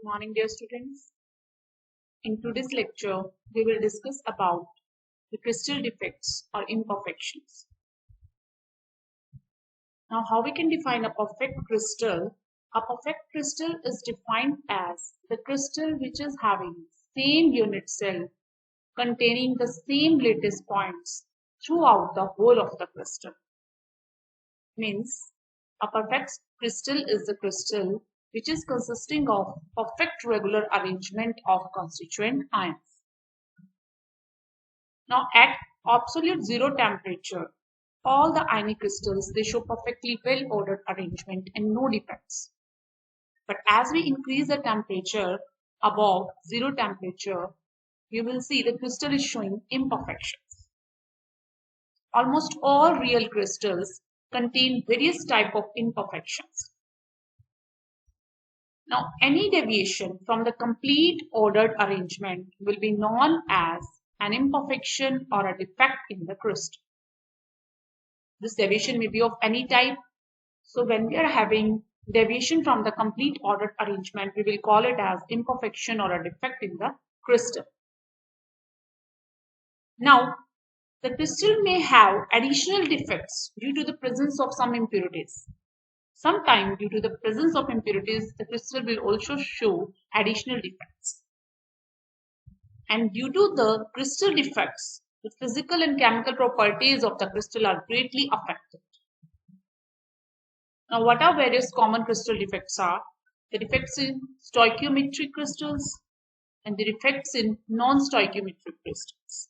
morning, dear students. In today's lecture, we will discuss about the crystal defects or imperfections. Now, how we can define a perfect crystal? A perfect crystal is defined as the crystal which is having same unit cell containing the same lattice points throughout the whole of the crystal. Means a perfect crystal is the crystal which is consisting of perfect regular arrangement of constituent ions. Now at absolute zero temperature, all the ionic crystals, they show perfectly well ordered arrangement and no defects. But as we increase the temperature above zero temperature, you will see the crystal is showing imperfections. Almost all real crystals contain various type of imperfections. Now, any deviation from the complete ordered arrangement will be known as an imperfection or a defect in the crystal. This deviation may be of any type. So when we are having deviation from the complete ordered arrangement, we will call it as imperfection or a defect in the crystal. Now, the crystal may have additional defects due to the presence of some impurities. Sometimes, due to the presence of impurities, the crystal will also show additional defects. And due to the crystal defects, the physical and chemical properties of the crystal are greatly affected. Now, what are various common crystal defects are? The defects in stoichiometric crystals and the defects in non-stoichiometric crystals.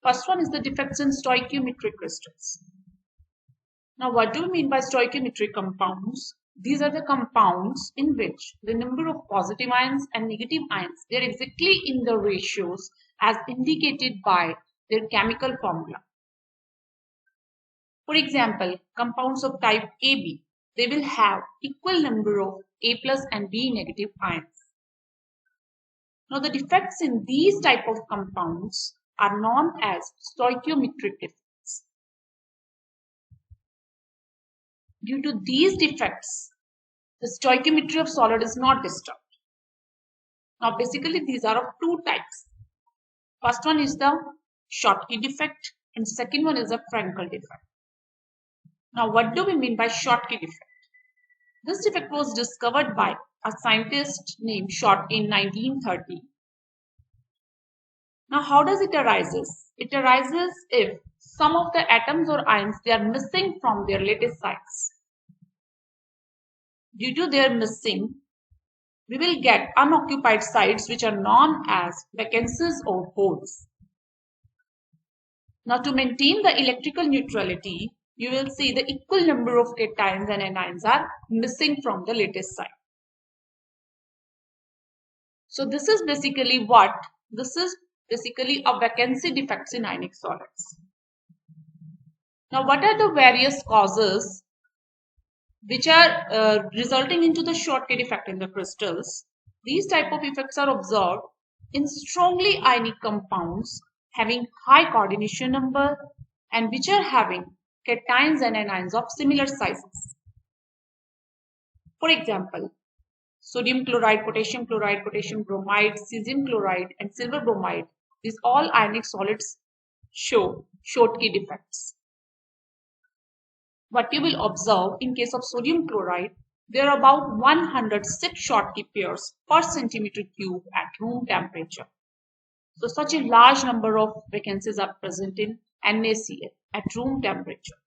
First one is the defects in stoichiometric crystals. Now, what do we mean by stoichiometric compounds? These are the compounds in which the number of positive ions and negative ions, they are exactly in the ratios as indicated by their chemical formula. For example, compounds of type AB, they will have equal number of A plus and B negative ions. Now, the defects in these type of compounds are known as stoichiometric defects. Due to these defects, the stoichiometry of solid is not disturbed. Now, basically, these are of two types. First one is the Schottky defect and second one is the Frankel defect. Now, what do we mean by Schottky defect? This defect was discovered by a scientist named Schott in 1930. Now, how does it arises? It arises if some of the atoms or ions, they are missing from their lattice sites. Due to their missing, we will get unoccupied sites which are known as vacancies or holes. Now, to maintain the electrical neutrality, you will see the equal number of cations and anions are missing from the lattice site. So this is basically a vacancy defects in ionic solids. Now, what are the various causes which are resulting into the Schottky defect in the crystals? These type of effects are observed in strongly ionic compounds having high coordination number and which are having cations and anions of similar sizes. For example, sodium chloride, potassium bromide, cesium chloride and silver bromide, these all ionic solids show Schottky defects. What you will observe in case of sodium chloride, there are about 106 Schottky pairs per centimeter cube at room temperature. So such a large number of vacancies are present in NaCl at room temperature.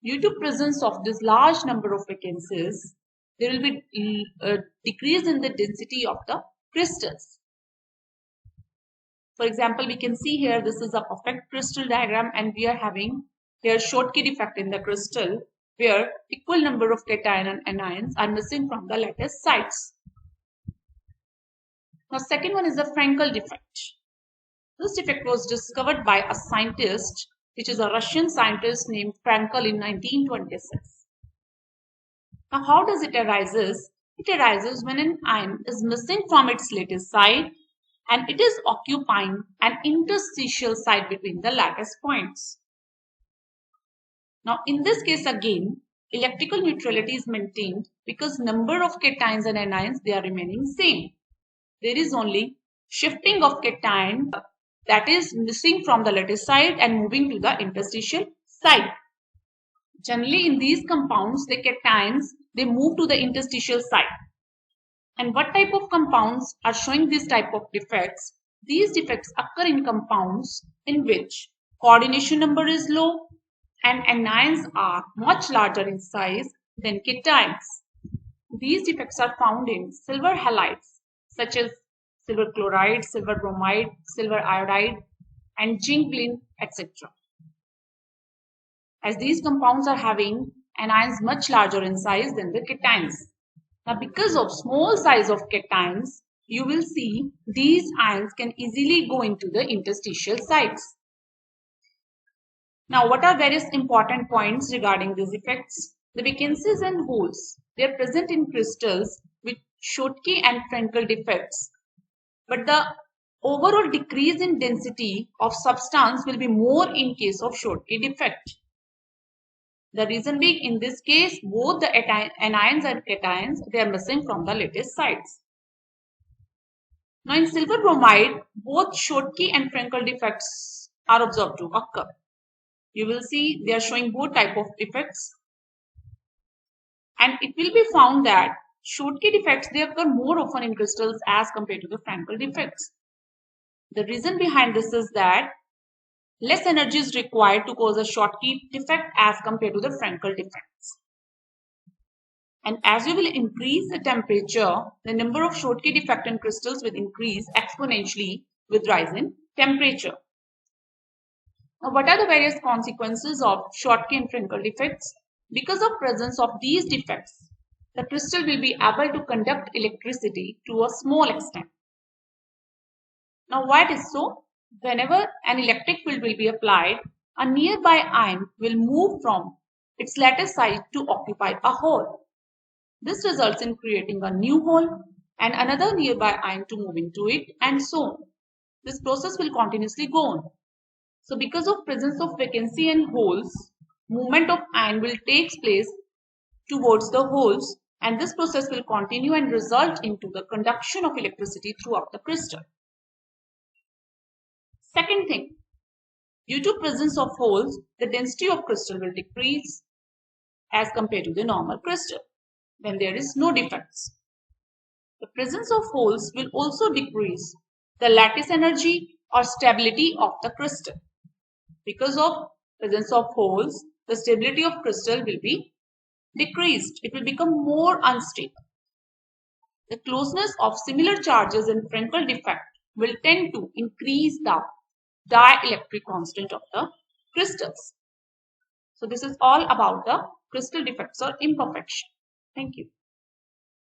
Due to presence of this large number of vacancies, there will be a decrease in the density of the crystals. For example, we can see here this is a perfect crystal diagram and we are having here Schottky defect in the crystal where equal number of cation and anions are missing from the lattice sites. Now, second one is the Frankel defect. This defect was discovered by a scientist, which is a Russian scientist named Frankel in 1926. Now, how does it arises? It arises when an ion is missing from its lattice site and it is occupying an interstitial site between the lattice points. Now, in this case again, electrical neutrality is maintained because number of cations and anions, they are remaining same. There is only shifting of cation that is missing from the lattice side and moving to the interstitial side. Generally in these compounds, the cations, they move to the interstitial side. And what type of compounds are showing this type of defects? These defects occur in compounds in which coordination number is low and anions are much larger in size than cations. These defects are found in silver halides such as silver chloride, silver bromide, silver iodide, and zinc, etc. As these compounds are having anions much larger in size than the cations. Now, because of small size of cations, you will see these ions can easily go into the interstitial sites. Now, what are various important points regarding these effects? The vacancies and holes, they are present in crystals with Schottky and Frenkel defects, but the overall decrease in density of substance will be more in case of Schottky defect. The reason being, in this case, both the anions and cations, they are missing from the lattice sides. Now, in silver bromide, both Schottky and Frenkel defects are observed to occur. You will see they are showing both type of defects. And it will be found that Schottky defects, they occur more often in crystals as compared to the Frenkel defects. The reason behind this is that less energy is required to cause a Schottky defect as compared to the Frenkel defects. And as you will increase the temperature, the number of Schottky defect in crystals will increase exponentially with rise in temperature. Now, what are the various consequences of Schottky and Frenkel defects? Because of presence of these defects, the crystal will be able to conduct electricity to a small extent. Now, why it is so? Whenever an electric field will be applied, a nearby ion will move from its lattice side to occupy a hole. This results in creating a new hole and another nearby ion to move into it, and so on. This process will continuously go on. So because of presence of vacancy and holes, movement of ion will take place towards the holes, and this process will continue and result into the conduction of electricity throughout the crystal. Second thing, due to presence of holes, the density of crystal will decrease as compared to the normal crystal when there is no defects. The presence of holes will also decrease the lattice energy or stability of the crystal. Because of presence of holes, the stability of crystal will be decreased. It will become more unstable. The closeness of similar charges in Frenkel defect will tend to increase the dielectric constant of the crystals. So this is all about the crystal defects or imperfection. Thank you.